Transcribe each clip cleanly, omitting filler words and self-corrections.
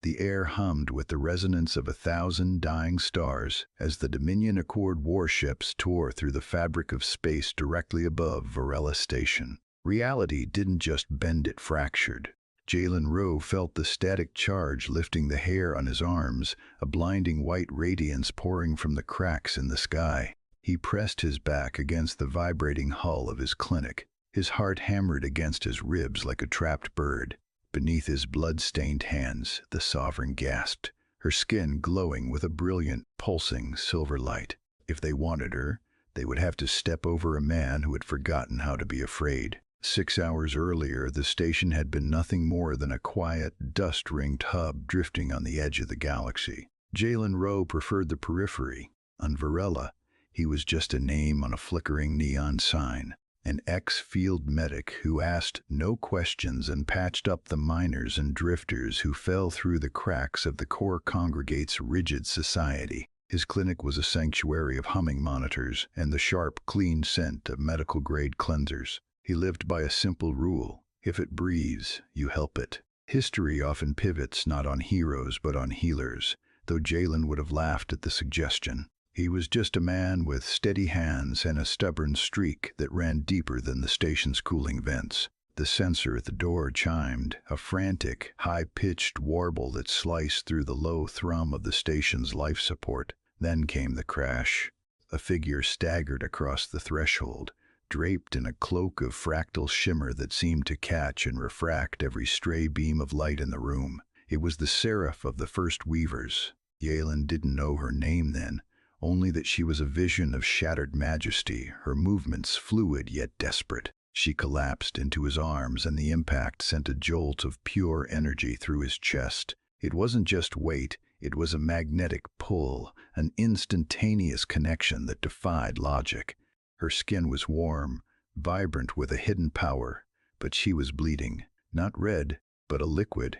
The air hummed with the resonance of 1,000 dying stars as the Dominion Accord warships tore through the fabric of space directly above Varela Station. Reality didn't just bend, it fractured. Jalen Rowe felt the static charge lifting the hair on his arms, a blinding white radiance pouring from the cracks in the sky. He pressed his back against the vibrating hull of his clinic. His heart hammered against his ribs like a trapped bird. Beneath his blood-stained hands, the Sovereign gasped, her skin glowing with a brilliant, pulsing silver light. If they wanted her, they would have to step over a man who had forgotten how to be afraid. 6 hours earlier, the station had been nothing more than a quiet, dust-ringed hub drifting on the edge of the galaxy. Jalen Rowe preferred the periphery. On Varela, he was just a name on a flickering neon sign. An ex-field medic who asked no questions and patched up the miners and drifters who fell through the cracks of the core congregate's rigid society. His clinic was a sanctuary of humming monitors and the sharp, clean scent of medical-grade cleansers. He lived by a simple rule: if it breathes, you help it. History often pivots not on heroes but on healers, though Jalen would have laughed at the suggestion. He was just a man with steady hands and a stubborn streak that ran deeper than the station's cooling vents. The sensor at the door chimed, a frantic, high-pitched warble that sliced through the low thrum of the station's life support. Then came the crash. A figure staggered across the threshold, draped in a cloak of fractal shimmer that seemed to catch and refract every stray beam of light in the room. It was the Seraph of the First Weavers. Jalen didn't know her name then, only that she was a vision of shattered majesty, her movements fluid yet desperate. She collapsed into his arms, and the impact sent a jolt of pure energy through his chest. It wasn't just weight, it was a magnetic pull, an instantaneous connection that defied logic. Her skin was warm, vibrant with a hidden power, but she was bleeding. Not red, but a liquid,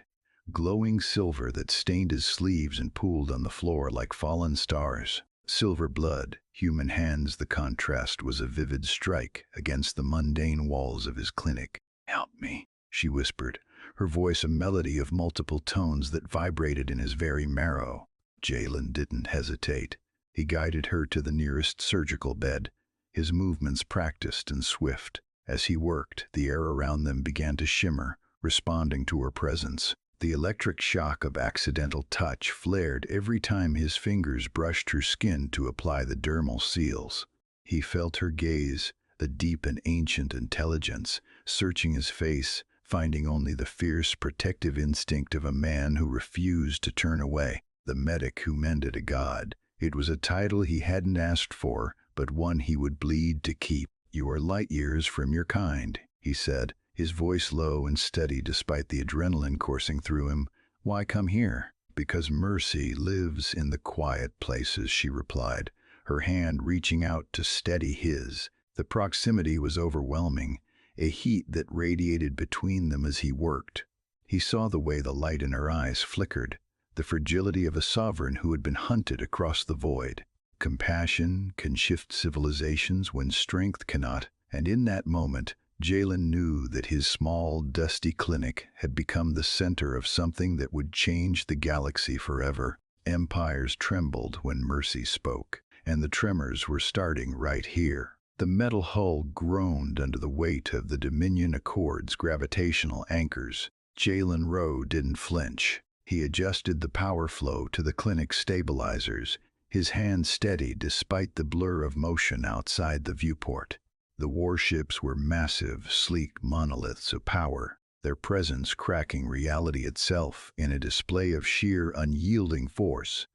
glowing silver that stained his sleeves and pooled on the floor like fallen stars. Silver blood, human hands. The contrast was a vivid strike against the mundane walls of his clinic. "Help me," she whispered, her voice a melody of multiple tones that vibrated in his very marrow. Jalen didn't hesitate. He guided her to the nearest surgical bed, his movements practiced and swift. As he worked, the air around them began to shimmer, responding to her presence. The electric shock of accidental touch flared every time his fingers brushed her skin to apply the dermal seals. He felt her gaze, a deep and ancient intelligence, searching his face, finding only the fierce, protective instinct of a man who refused to turn away. The medic who mended a god. It was a title he hadn't asked for, but one he would bleed to keep. "You are light years from your kind," he said, his voice low and steady despite the adrenaline coursing through him. "Why come here?" "Because mercy lives in the quiet places," she replied, her hand reaching out to steady his. The proximity was overwhelming, a heat that radiated between them as he worked. He saw the way the light in her eyes flickered, the fragility of a sovereign who had been hunted across the void. Compassion can shift civilizations when strength cannot, and in that moment, Jalen knew that his small, dusty clinic had become the center of something that would change the galaxy forever. Empires trembled when mercy spoke, and the tremors were starting right here. The metal hull groaned under the weight of the Dominion Accord's gravitational anchors. Jalen Rowe didn't flinch. He adjusted the power flow to the clinic's stabilizers, his hand steady despite the blur of motion outside the viewport. The warships were massive, sleek monoliths of power, their presence cracking reality itself in a display of sheer, unyielding force.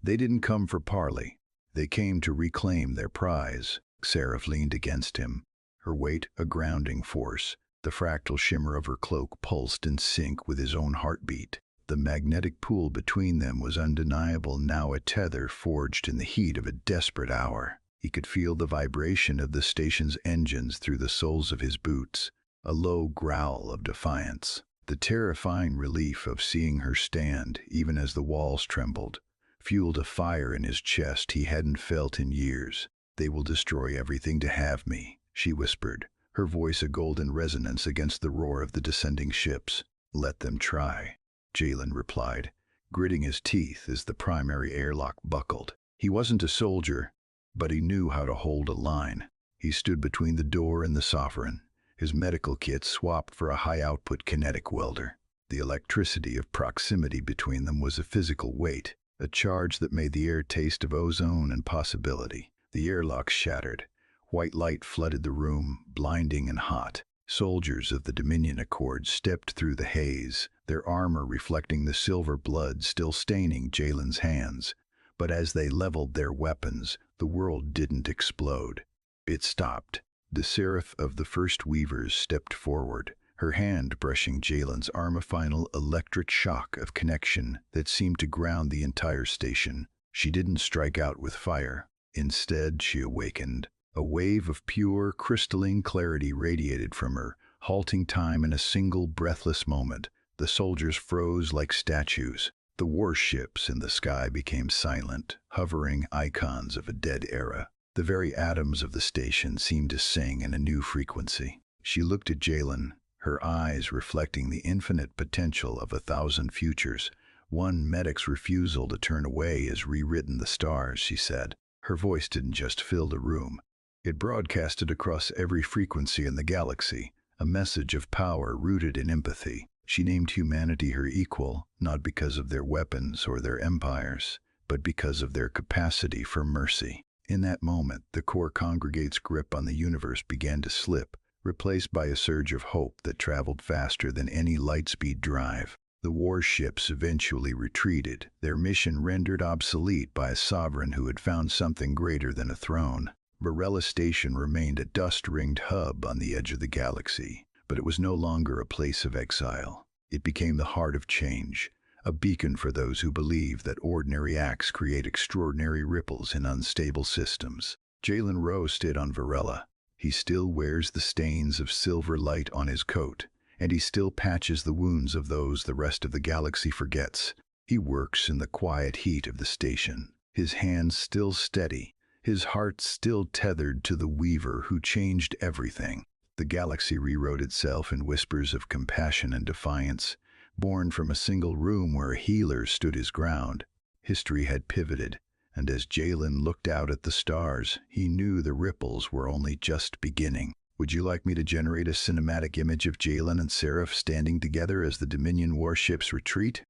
They didn't come for parley. They came to reclaim their prize. Seraph leaned against him, her weight a grounding force. The fractal shimmer of her cloak pulsed in sync with his own heartbeat. The magnetic pull between them was undeniable, now a tether forged in the heat of a desperate hour. He could feel the vibration of the station's engines through the soles of his boots, a low growl of defiance. The terrifying relief of seeing her stand, even as the walls trembled, fueled a fire in his chest he hadn't felt in years. "They will destroy everything to have me," she whispered, her voice a golden resonance against the roar of the descending ships. "Let them try," Jalen replied, gritting his teeth as the primary airlock buckled. He wasn't a soldier, but he knew how to hold a line. He stood between the door and the sovereign, his medical kit swapped for a high-output kinetic welder. The electricity of proximity between them was a physical weight, a charge that made the air taste of ozone and possibility. The airlock shattered. White light flooded the room, blinding and hot. Soldiers of the Dominion Accord stepped through the haze, their armor reflecting the silver blood still staining Jalen's hands. But as they leveled their weapons, the world didn't explode. It stopped. The seraph of the first Weavers stepped forward, her hand brushing Jalen's arm, a final electric shock of connection that seemed to ground the entire station. She didn't strike out with fire. Instead, she awakened. A wave of pure, crystalline clarity radiated from her, halting time in a single breathless moment. The soldiers froze like statues. The warships in the sky became silent, hovering icons of a dead era. The very atoms of the station seemed to sing in a new frequency. She looked at Jalen, her eyes reflecting the infinite potential of 1,000 futures. One medic's refusal to turn away has rewritten the stars, she said. Her voice didn't just fill the room. It broadcasted across every frequency in the galaxy, a message of power rooted in empathy. She named humanity her equal, not because of their weapons or their empires, but because of their capacity for mercy. In that moment, the core congregate's grip on the universe began to slip, replaced by a surge of hope that traveled faster than any lightspeed drive. The warships eventually retreated, their mission rendered obsolete by a sovereign who had found something greater than a throne. Varela Station remained a dust-ringed hub on the edge of the galaxy, but it was no longer a place of exile. It became the heart of change, a beacon for those who believe that ordinary acts create extraordinary ripples in unstable systems. Jalen Rowe stayed on Varela. He still wears the stains of silver light on his coat, and he still patches the wounds of those the rest of the galaxy forgets. He works in the quiet heat of the station, his hands still steady, his heart still tethered to the Weaver who changed everything. The galaxy rewrote itself in whispers of compassion and defiance, born from a single room where a healer stood his ground. History had pivoted, and as Jalen looked out at the stars, he knew the ripples were only just beginning. Would you like me to generate a cinematic image of Jalen and Seraph standing together as the Dominion warships retreat?